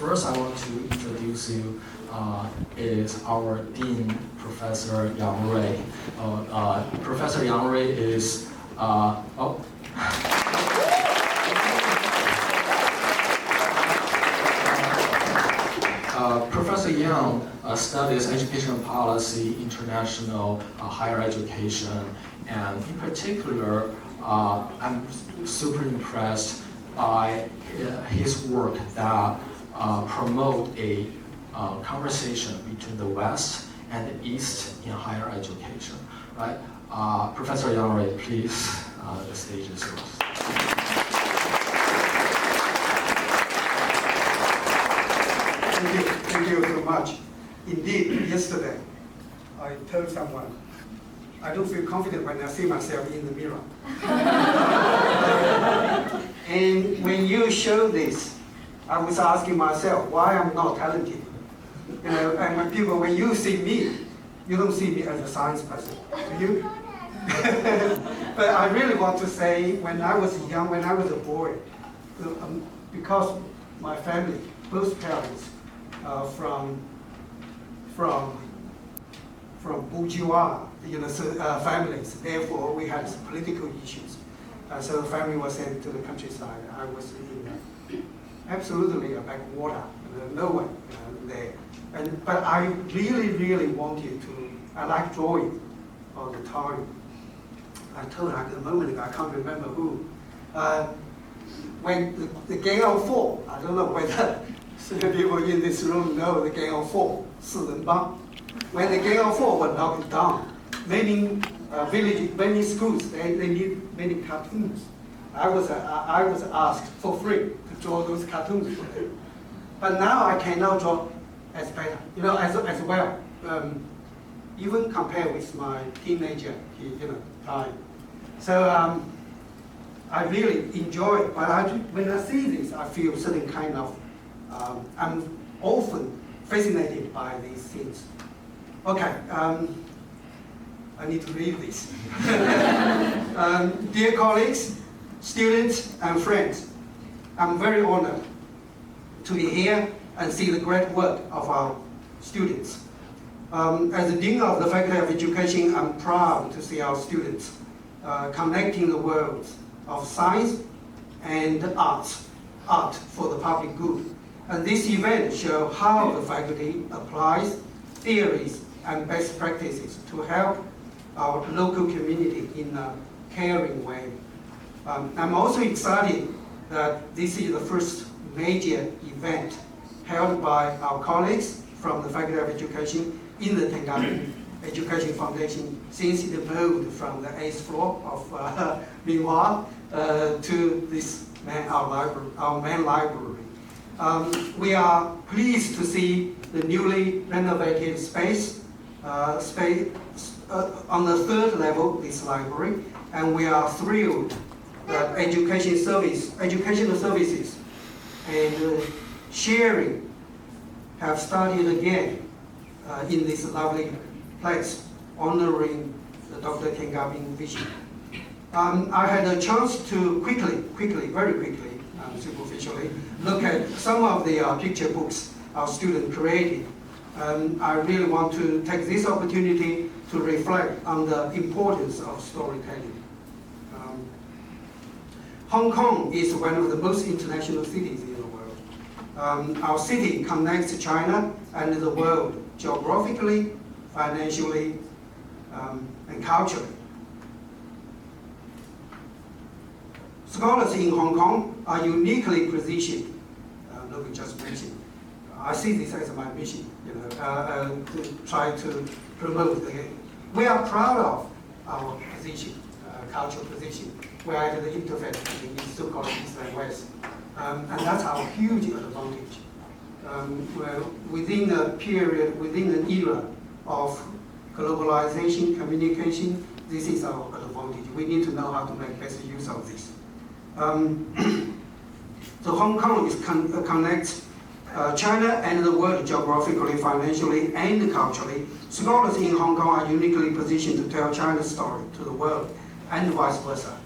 first I want to introduce you is our Dean, Professor Yang Rui. Professor Yang Rui is, Professor Yang studies education policy, international higher education, and in particular, I'm super impressed by his work that promote a conversation between the West and the East in higher education, right? Professor Yang Rui, please, the stage is yours. Thank you so much. Indeed, yesterday, I told someone, I don't feel confident when I see myself in the mirror. And when you show this, I was asking myself why I'm not talented. You know, and when you see me, you don't see me as a science person, do you? But I really want to say, when I was young, when I was a boy, because my family, both parents, from bourgeois, families. Therefore, we had political issues. So the family was sent to the countryside. I was in absolutely a backwater, no one there. But I really wanted to. I like drawing all the time. I told her a moment ago, I can't remember who. When the Gang of Four, I don't know whether some people in this room know the Gang of Four, 四人帮. When the Gang of Four was knocked down, many villages, many schools, they need many cartoons. I was asked for free to draw those cartoons. But now I can now draw as better, as well. Even compared with my teenager, time. So I really enjoy it. But when I see this, I feel certain kind of. I'm often fascinated by these things. Okay, I need to read this. Dear colleagues, students, and friends, I'm very honored to be here and see the great work of our students. As the Dean of the Faculty of Education, I'm proud to see our students connecting the worlds of science and art for the public good. And this event shows how the faculty applies theories and best practices to help our local community in a caring way. I'm also excited that this is the first major event held by our colleagues from the Faculty of Education in the Tenggabing Education Foundation since it moved from the 8th floor of Minhua to this our main library. We are pleased to see the newly renovated space on the 3rd level of this library, and we are thrilled that educational services and sharing have started again in this lovely place, honoring the Dr. Tenggabing vision. I had a chance to very quickly, superficially, look at some of the picture books our students created. I really want to take this opportunity to reflect on the importance of storytelling. Hong Kong is one of the most international cities in the world. Our city connects China and the world geographically, financially, and culturally. Scholars in Hong Kong are uniquely positioned. Look, just mentioned. I see this as my mission, to try to promote the. We are proud of our position, cultural position. We are at the interface between so-called East and West, and that's our huge advantage. Within a period, within an era of globalization, communication, this is our advantage. We need to know how to make best use of this. So Hong Kong connects China and the world geographically, financially, and culturally. Scholars in Hong Kong are uniquely positioned to tell China's story to the world, and vice versa.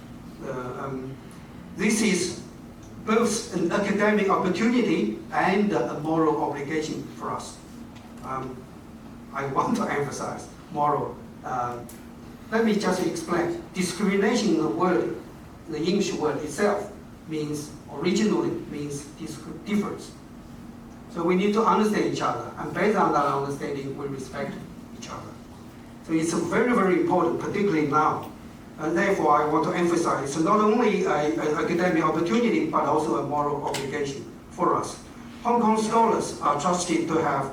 This is both an academic opportunity and a moral obligation for us. I want to emphasize moral. Let me just explain. Discrimination in the word, the English word itself, originally means difference. So we need to understand each other, and based on that understanding, we respect each other. So it's very, very important, particularly now. And therefore, I want to emphasize it's not only an academic opportunity, but also a moral obligation for us. Hong Kong scholars are trusted to have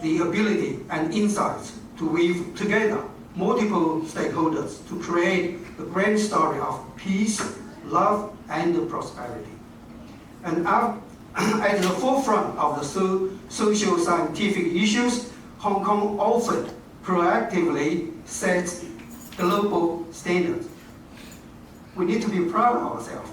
the ability and insights to weave together multiple stakeholders to create the grand story of peace, love, and prosperity. And at the forefront of the social scientific issues, Hong Kong often proactively sets global standards. We need to be proud of ourselves.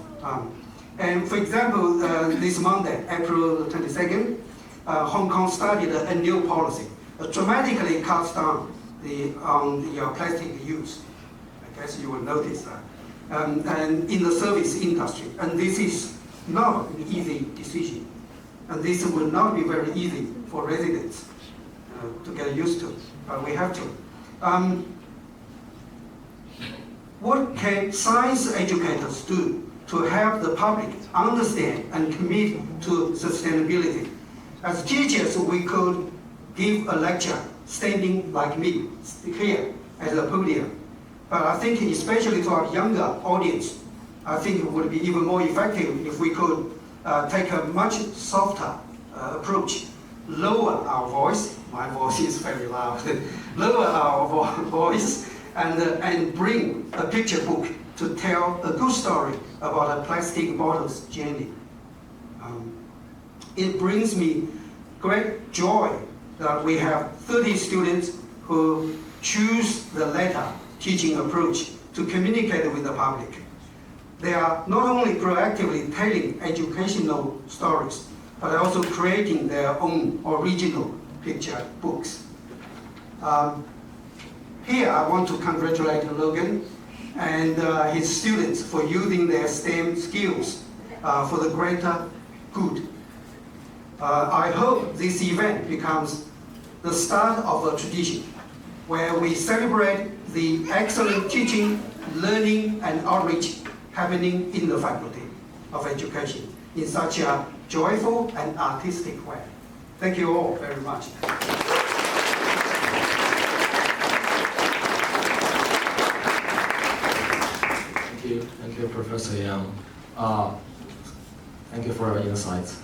And for example, this Monday, April 22nd, Hong Kong started a new policy, dramatically cuts down the plastic use. I guess you will notice that. And in the service industry. And this is not an easy decision. And this will not be very easy for residents to get used to, but we have to. What can science educators do to help the public understand and commit to sustainability? As teachers, we could give a lecture standing like me here at the podium. But I think especially to our younger audience, I think it would be even more effective if we could take a much softer approach, lower our voice, my voice is very loud, lower our voice, and bring a picture book to tell a good story about a plastic bottle's journey. It brings me great joy that we have 30 students who choose the latter teaching approach to communicate with the public. They are not only proactively telling educational stories, but also creating their own original picture books. Here I want to congratulate Logan and his students for using their STEM skills for the greater good. I hope this event becomes the start of a tradition where we celebrate the excellent teaching, learning, and outreach happening in the Faculty of Education in such a joyful and artistic way. Thank you all very much. Thank you, Professor Yang. Thank you for your insights.